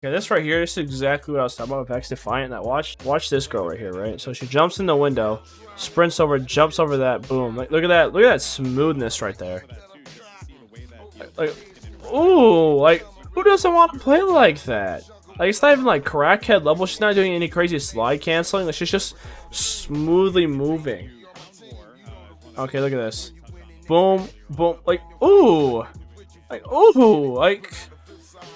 Okay, this right here, this is exactly what I was talking about with X-Defiant. That watch this girl right here, right? So she jumps in the window, sprints over, jumps over that, boom. Like, look at that smoothness right there. Like, ooh, like, who doesn't want to play like that? Like, it's not even like crackhead level. She's not doing any crazy slide canceling. Like, she's just smoothly moving. Okay, look at this. Boom, boom, like, ooh. Like, ooh, like,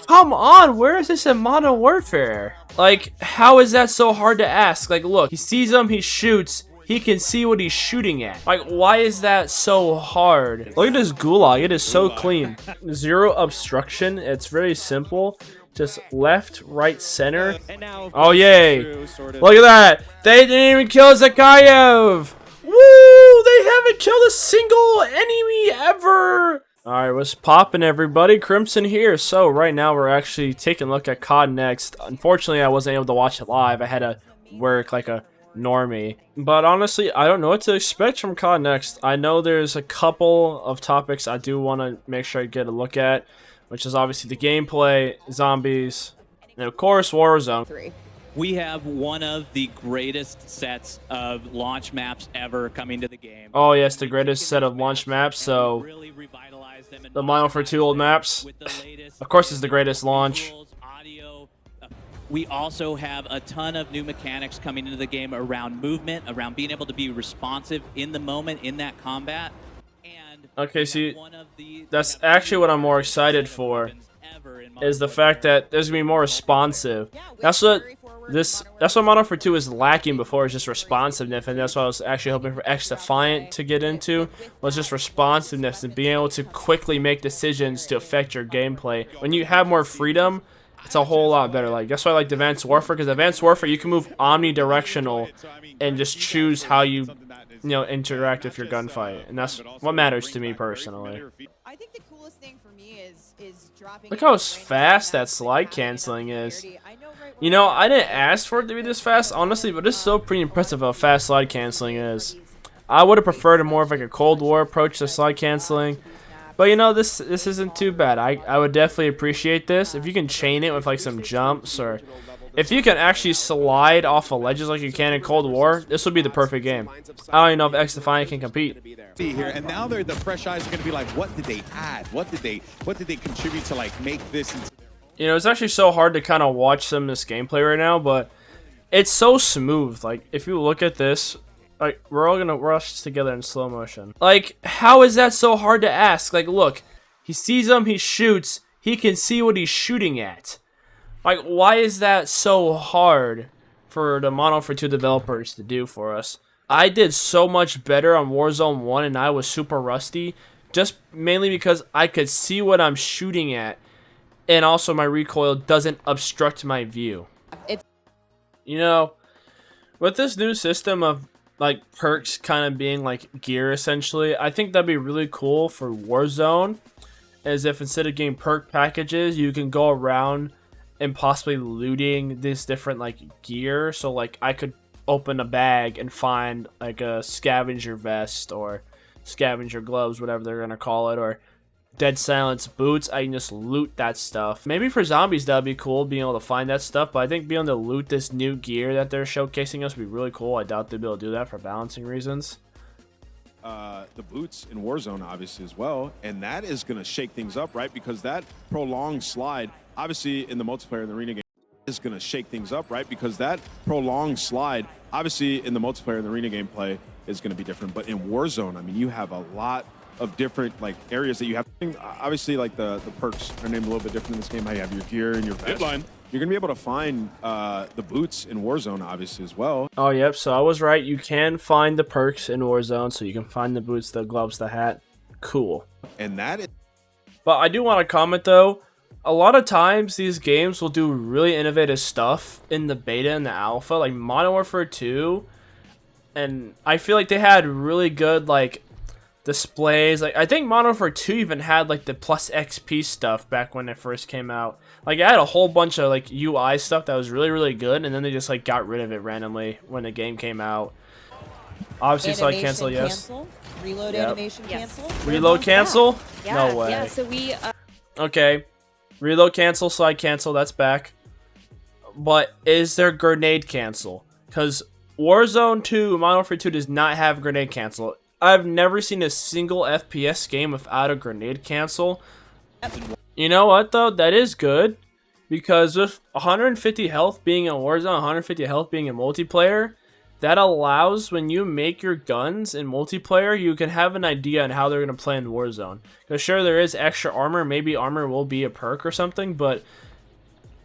come on, where is this in Modern Warfare? Like, how is that so hard to ask? Like, look, he sees him, he shoots, he can see what he's shooting at. Like, why is that so hard? Look at this gulag, it is so clean. Zero obstruction, it's very simple. Just left, right, center. Oh, yay. Look at that. They didn't even kill Zakayev. Woo, they haven't killed a single enemy ever. Alright, what's poppin', everybody? Crimson here. So, right now we're actually taking a look at COD Next. Unfortunately, I wasn't able to watch it live. I had to work like a normie. But honestly, I don't know what to expect from COD Next. I know there's a couple of topics I do want to make sure I get a look at, which is obviously the gameplay, zombies, and of course, Warzone. We have one of the greatest sets of launch maps ever coming to the game. Oh yes, the greatest set of launch maps. So the Modern Warfare 2 old maps. Of course, it's the greatest launch. We also have a ton of new mechanics coming into the game around movement, around being able to be responsive in the moment in that combat. And okay, see, that's actually what I'm more excited for, is the fact that there's gonna be more responsive. That's what Modern Warfare 2 is lacking before, is just responsiveness, and that's what I was actually hoping for X-Defiant to get into, was just responsiveness and being able to quickly make decisions to affect your gameplay. When you have more freedom, it's a whole lot better. Like, that's why I like Advanced Warfare, because Advanced Warfare you can move omnidirectional and just choose how you interact with your gunfight, and that's what matters to me personally. I think the coolest thing for me is dropping. Look how fast that slide canceling is. You know, I didn't ask for it to be this fast, honestly, but it's so pretty impressive how fast slide canceling is. I would have preferred a more of like a Cold War approach to slide canceling, but you know, this isn't too bad. I would definitely appreciate this if you can chain it with like some jumps, or if you can actually slide off of ledges like you can in Cold War. This would be the perfect game. I don't even know if X-Defiant can compete. Here and now the fresh eyes are going to be like, what did they add? What did they contribute to like make this? You know, it's actually so hard to kind of watch some of this gameplay right now, but it's so smooth. Like, if you look at this, like, we're all gonna rush together in slow motion. Like, how is that so hard to ask? Like, look, he sees him, he shoots, he can see what he's shooting at. Like, why is that so hard for the Modern Warfare 2 developers to do for us? I did so much better on Warzone 1 and I was super rusty, just mainly because I could see what I'm shooting at, and also my recoil doesn't obstruct my view. You know, with this new system of like perks kind of being like gear essentially, I think that'd be really cool for Warzone, as if instead of getting perk packages, you can go around and possibly looting this different like gear. So like I could open a bag and find like a scavenger vest or scavenger gloves, whatever they're gonna call it, or Dead Silence boots. I can just loot that stuff. Maybe for zombies that'd be cool, being able to find that stuff, but I think being able to loot this new gear that they're showcasing us would be really cool. I doubt they'd be able to do that for balancing reasons. The boots in Warzone obviously as well, and that is going to shake things up, right? Because that prolonged slide, obviously in the multiplayer in the arena game, is going to shake things up, right? Because that prolonged slide, obviously in the multiplayer in the arena gameplay, is going to be different. But in Warzone, I mean, you have a lot of different like areas that you have. Obviously, like the perks are named a little bit different in this game. How you have your gear and your vest. You're gonna be able to find the boots in Warzone, obviously as well. Oh, yep. So I was right. You can find the perks in Warzone, so you can find the boots, the gloves, the hat. Cool. And that is. But I do want to comment though. A lot of times these games will do really innovative stuff in the beta and the alpha, like Modern Warfare 2, and I feel like they had really good like displays. Like, I think Modern Warfare 2 even had like the plus XP stuff back when it first came out. Like, it had a whole bunch of like UI stuff that was really good, and then they just like got rid of it randomly when the game came out. Obviously, slide cancel, yes. Reload animation cancel. Reload cancel? Yeah. No way. Yeah, so we Okay. Reload cancel, slide cancel, that's back. but is there grenade cancel? Because Warzone 2, Modern Warfare 2 does not have grenade cancel. I've never seen a single FPS game without a grenade cancel. You know what though? That is good. Because with 150 health being in Warzone, 150 health being in multiplayer, that allows when you make your guns in multiplayer, you can have an idea on how they're going to play in Warzone. Because sure, there is extra armor. Maybe armor will be a perk or something. But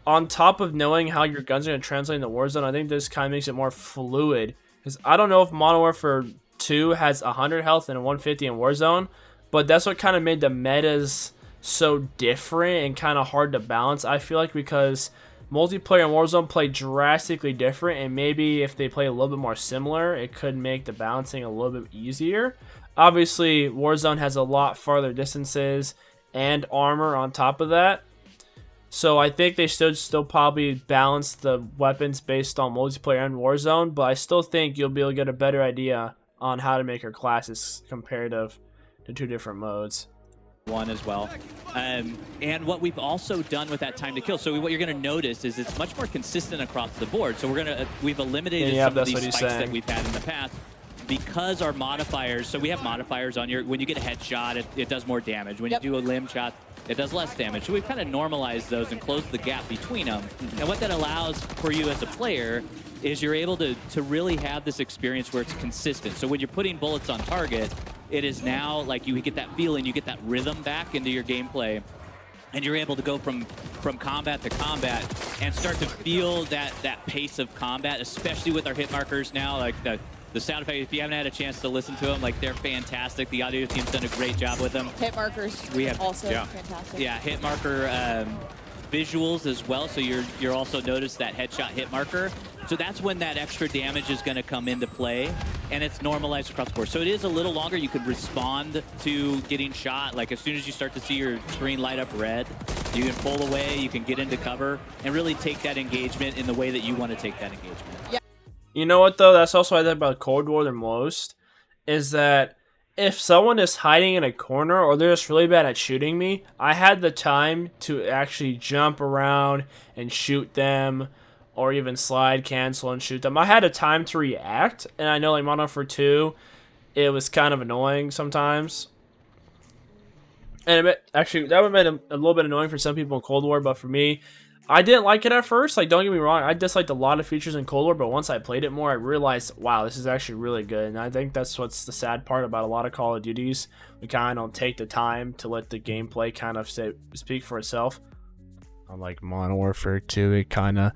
on top of knowing how your guns are going to translate into Warzone, I think this kind of makes it more fluid. Because I don't know if Modern Warfare 2 has 100 health and 150 in Warzone. But that's what kind of made the metas so different and kind of hard to balance, I feel like, because multiplayer and Warzone play drastically different, and maybe if they play a little bit more similar, it could make the balancing a little bit easier. Obviously, Warzone has a lot farther distances and armor on top of that, so I think they should still probably balance the weapons based on multiplayer and Warzone, but I still think you'll be able to get a better idea on how to make your classes comparative to two different modes. One as well. And what we've also done with that time to kill, so what you're going to notice is it's much more consistent across the board. So we've eliminated some of these spikes that we've had in the past because our modifiers, so we have modifiers on your, when you get a headshot, it does more damage. When you do a limb shot, it does less damage. So we've kind of normalized those and closed the gap between them. And what that allows for you as a player is you're able to really have this experience where it's consistent. So when you're putting bullets on target, it is now like you get that feeling, you get that rhythm back into your gameplay, and you're able to go from combat to combat and start to feel that pace of combat, especially with our hit markers now. Like the sound effect, if you haven't had a chance to listen to them, like they're fantastic. The audio team's done a great job with them. Hit markers also fantastic. Yeah, hit marker visuals as well. So you're also notice that headshot hit marker. So that's when that extra damage is going to come into play, and it's normalized across the board. So it is a little longer. You could respond to getting shot. Like as soon as you start to see your screen light up red, you can pull away, you can get into cover, and really take that engagement in the way that you want to take that engagement. Yeah. You know what though? That's also what I think about Cold War the most, is that if someone is hiding in a corner or they're just really bad at shooting me, I had the time to actually jump around and shoot them, or even slide, cancel, and shoot them. I had a time to react, and I know like Modern Warfare 2, it was kind of annoying sometimes. And actually, that would have been a little bit annoying for some people in Cold War, but for me, I didn't like it at first. Like, don't get me wrong, I disliked a lot of features in Cold War, but once I played it more, I realized, wow, this is actually really good. And I think that's what's the sad part about a lot of Call of Duties. We kind of don't take the time to let the gameplay kind of speak for itself. Unlike Modern Warfare 2, it kind of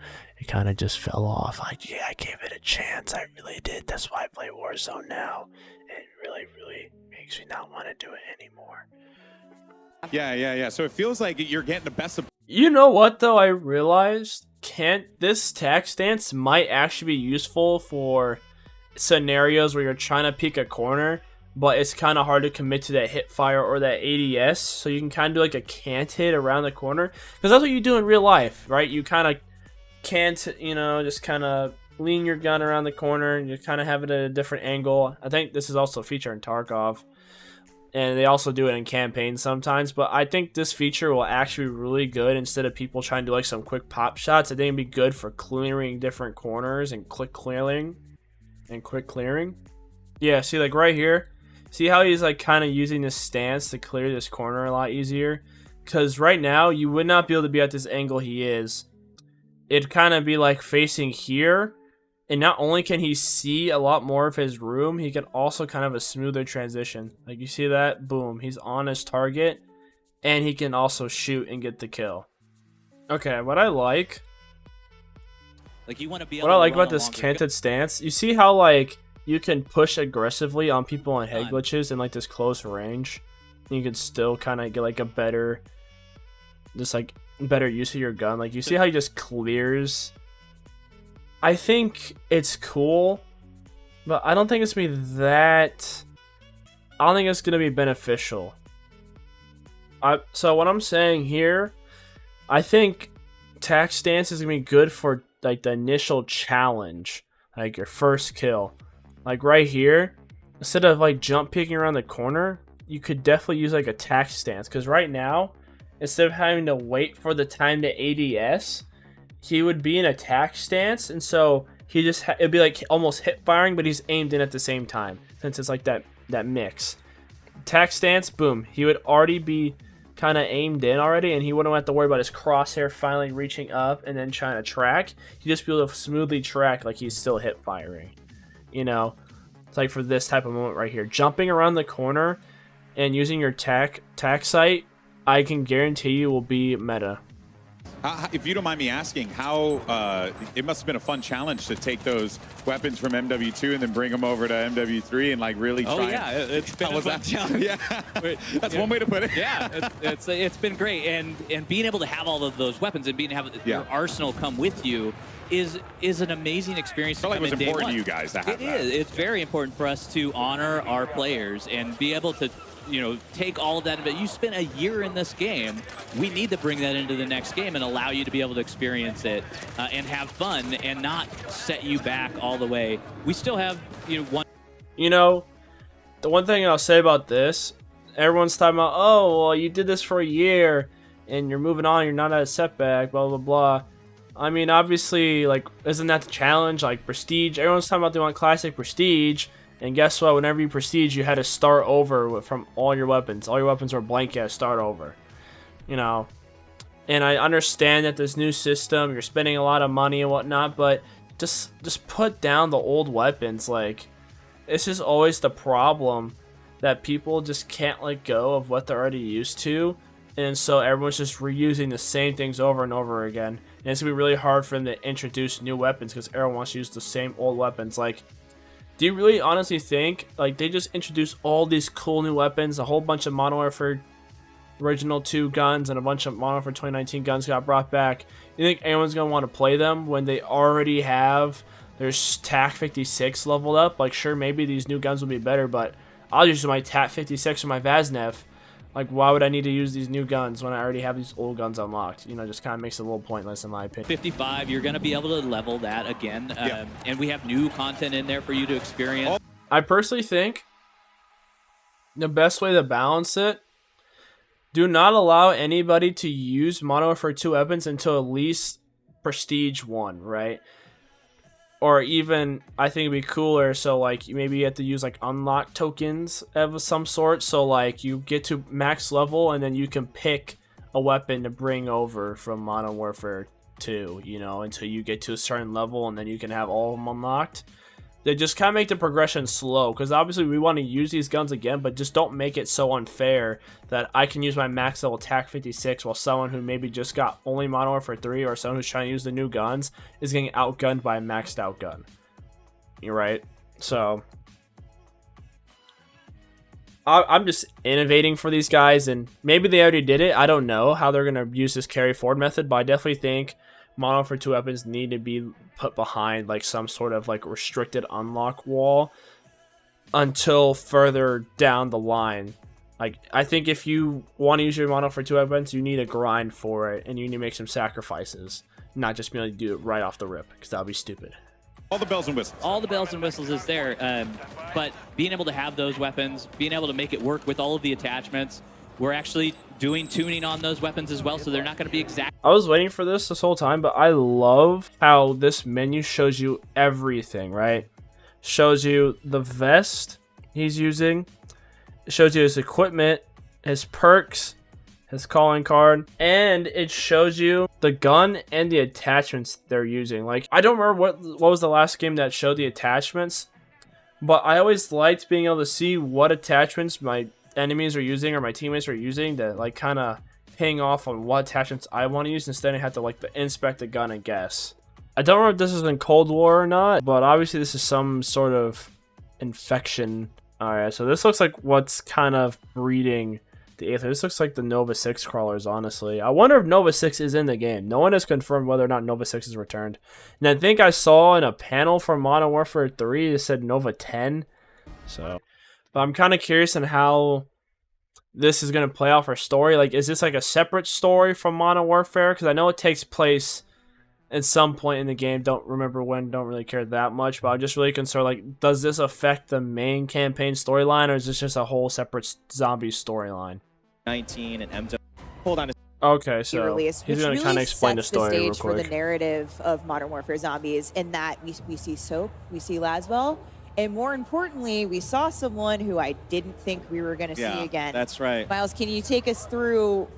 just fell off. Like, yeah, I gave it a chance. I really did. That's why I play Warzone now. It really, really makes me not want to do it anymore. Yeah. So it feels like you're getting the best of. You know what, though? I realized this tac stance might actually be useful for scenarios where you're trying to peek a corner, but it's kind of hard to commit to that hip fire or that ADS. So you can kind of do like a can't hit around the corner, because that's what you do in real life, right? You kind of can't, you know, just kind of lean your gun around the corner and you kind of have it at a different angle. I think this is also a feature in Tarkov, and they also do it in campaigns sometimes, but I think this feature will actually be really good. Instead of people trying to do like some quick pop shots, I think it'd be good for clearing different corners and quick clearing. Yeah, see, like right here, see how he's like kind of using this stance to clear this corner a lot easier? Because right now, you would not be able to be at this angle he is. It'd kind of be like facing here, and not only can he see a lot more of his room, he can also kind of have a smoother transition. Like you see that? Boom, he's on his target, and he can also shoot and get the kill. Okay, what I like about this canted stance, you see how like you can push aggressively on people on head glitches in like this close range. You can still kind of get like a better, better use of your gun. Like you see how he just clears. I think it's cool, but I don't think it's gonna be that. I don't think it's gonna be beneficial. So what I'm saying here, I think tac stance is gonna be good for like the initial challenge, like your first kill. Like right here, instead of like jump peeking around the corner, you could definitely use like a tac stance, because right now, instead of having to wait for the time to ADS, he would be in attack stance, and so he just it'd be like almost hip firing, but he's aimed in at the same time, since it's like that mix. Attack stance, boom, he would already be kind of aimed in already, and he wouldn't have to worry about his crosshair finally reaching up and then trying to track. He'd just be able to smoothly track like he's still hip firing. You know, it's like for this type of moment right here, jumping around the corner and using your tac sight, I can guarantee you will be meta. If you don't mind me asking, how it must have been a fun challenge to take those weapons from MW2 and then bring them over to MW3 and like really try. Oh yeah, it's been a fun challenge. Yeah, that's one way to put it. Yeah, it's been great, and being able to have all of those weapons and being able to have your arsenal come with you is an amazing experience. I felt like it was important to you guys to have that. It is. It's very important for us to honor our players and be able to, you know, take all of that. But you spent a year in this game. We need to bring that into the next game and allow you to be able to experience it and have fun and not set you back all the way. We still have, you know, one. You know, the one thing I'll say about this, everyone's talking about, oh, well, you did this for a year and you're moving on. You're not at a setback, blah, blah, blah. I mean, obviously, like, isn't that the challenge? Like, Prestige, everyone's talking about they want Classic Prestige. And guess what? Whenever you Prestige, you had to start over from all your weapons. All your weapons were blank. You had to start over. You know. And I understand that this new system, you're spending a lot of money and whatnot, but just put down the old weapons. Like, it's just always the problem that people just can't let go of what they're already used to. And so everyone's just reusing the same things over and over again. And it's going to be really hard for them to introduce new weapons because everyone wants to use the same old weapons. Like, do you really honestly think, like, they just introduced all these cool new weapons, a whole bunch of Modern Warfare Original 2 guns and a bunch of Modern Warfare 2019 guns got brought back? You think anyone's going to want to play them when they already have their TAC 56 leveled up? Like, sure, maybe these new guns will be better, but I'll use my TAC 56 or my Vaznev. Like, why would I need to use these new guns when I already have these old guns unlocked? You know, just kind of makes it a little pointless in my opinion. 55, you're going to be able to level that again. And we have new content in there for you to experience. I personally think the best way to balance it, do not allow anybody to use Modern Warfare 2 weapons until at least Prestige 1, right? Or even, I think it'd be cooler, so like maybe you have to use like unlock tokens of some sort, so like you get to max level and then you can pick a weapon to bring over from Modern Warfare 2, you know, until you get to a certain level and then you can have all of them unlocked. They just kind of make the progression slow, because obviously we want to use these guns again, but just don't make it so unfair that I can use my max level TAC 56 while someone who maybe just got only Modern Warfare 3 or someone who's trying to use the new guns is getting outgunned by a maxed out gun. You're right. So I'm just innovating for these guys, and maybe they already did it. I don't know how they're going to use this carry forward method, but I definitely think Modern Warfare 2 weapons need to be put behind like some sort of like restricted unlock wall until further down the line. Like, I think if you want to use your Modern Warfare 2 weapons, you need to grind for it and you need to make some sacrifices, not just be able to do it right off the rip, because that would be stupid. All the bells and whistles. All the bells and whistles is there, but being able to have those weapons, being able to make it work with all of the attachments, we're actually doing tuning on those weapons as well, so they're not going to be exact. I was waiting for this whole time, but I love how this menu shows you everything, right? Shows you the vest he's using, it shows you his equipment, his perks, his calling card, and it shows you the gun and the attachments they're using. Like, I don't remember what was the last game that showed the attachments, but I always liked being able to see what attachments my enemies are using or my teammates are using to like kind of ping off on what attachments I want to use instead of have to like inspect the gun and guess. I don't remember if this is in Cold War or not, but obviously this is some sort of infection. Alright, so this looks like what's kind of breeding the Aether. This looks like the Nova 6 crawlers, honestly. I wonder if Nova 6 is in the game. No one has confirmed whether or not Nova 6 is returned. And I think I saw in a panel from Modern Warfare 3 it said Nova 10. So, but I'm kind of curious on how this is going to play out for story. Like, is this like a separate story from Modern Warfare? Because I know it takes place at some point in the game. Don't remember when, don't really care that much. But I'm just really concerned, like, does this affect the main campaign storyline, or is this just a whole separate zombie storyline? 19 and M. Hold on. Okay, so released, he's which going to really kind of explain the sets story real stage for the quick. narrative of Modern Warfare Zombies, in that we see Soap, we see Laswell, and more importantly, we saw someone who I didn't think we were going to see again. That's right. Miles, can you take us through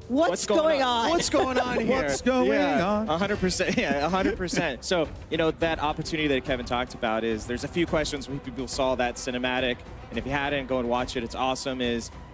what's going on? What's going on here? What's going on? 100%. Yeah, 100%. So, you know, that opportunity that Kevin talked about is there's a few questions when people saw that cinematic, and if you hadn't, go and watch it. It's awesome.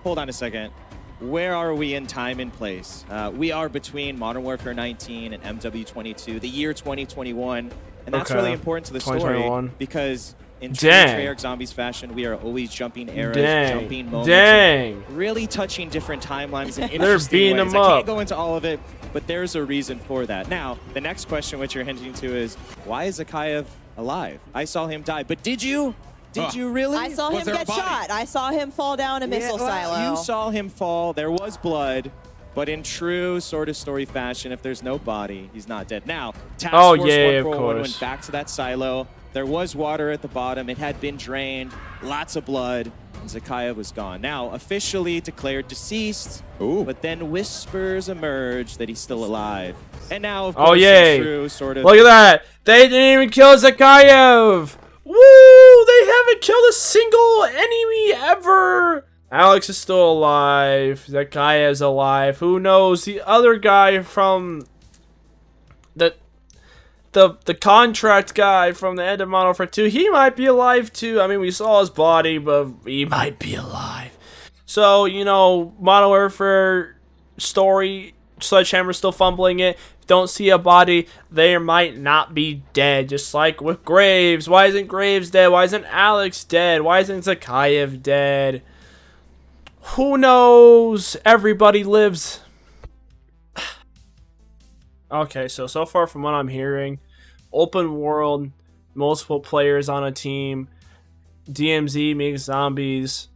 Hold on a second. Where are we in time and place? We are between Modern Warfare 19 and MW22, the year 2021, and that's really important to the story because in true Treyarch Zombies fashion, we are always jumping eras, jumping moments, really touching different timelines in interesting ways. I can't go into all of it, but there's a reason for that. Now, the next question which you're hinting to is, why is Zakayev alive? I saw him die, but did you? Did you really? I saw him get shot. I saw him fall down a missile silo. You saw him fall. There was blood. But in true sort of story fashion, if there's no body, he's not dead. Now, Task Force 141 went back to that silo. There was water at the bottom. It had been drained. Lots of blood. And Zakayev was gone. Now, officially declared deceased. But then whispers emerge that he's still alive. And now, of course, in true sort of... Look at that. They didn't even kill Zakayev. Woo! They haven't killed a single enemy ever! Alex is still alive. Zakayev's alive. Who knows? The other guy from... The contract guy from the end of Modern Warfare 2, he might be alive too. I mean, we saw his body, but he might be alive. So, you know, Modern Warfare story, Sledgehammer's still fumbling it. Don't see a body, they might not be dead. Just like with Graves. Why isn't Graves dead? Why isn't Alex dead? Why isn't Zakayev dead? Who knows? Everybody lives. Okay, so far from what I'm hearing, open world, multiple players on a team, DMZ makes zombies.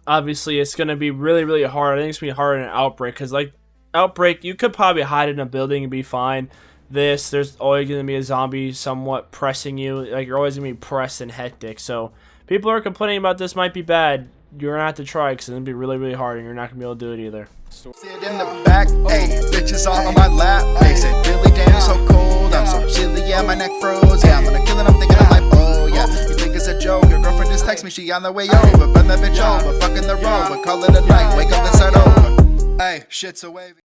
Obviously, it's going to be really, really hard. I think it's going to be hard in an Outbreak, because like, Outbreak, you could probably hide in a building and be fine. There's always going to be a zombie somewhat pressing you. Like, you're always going to be pressed and hectic. So, people are complaining about this might be bad. You're going to have to try, because it's going to be really, really hard, and you're not going to be able to do it either. Sit in the back, ayy, bitches all on my lap. They said, Billy, damn, you're so cold. I'm so chilly, yeah, my neck froze. Yeah, I'm gonna kill it, I'm thinking I'm like, oh, yeah. You think it's a joke? Your girlfriend just text me, she on the way over. Bend that bitch over, fucking the road, but call it a night. Wake up and start over. Hey, shit's a wavy.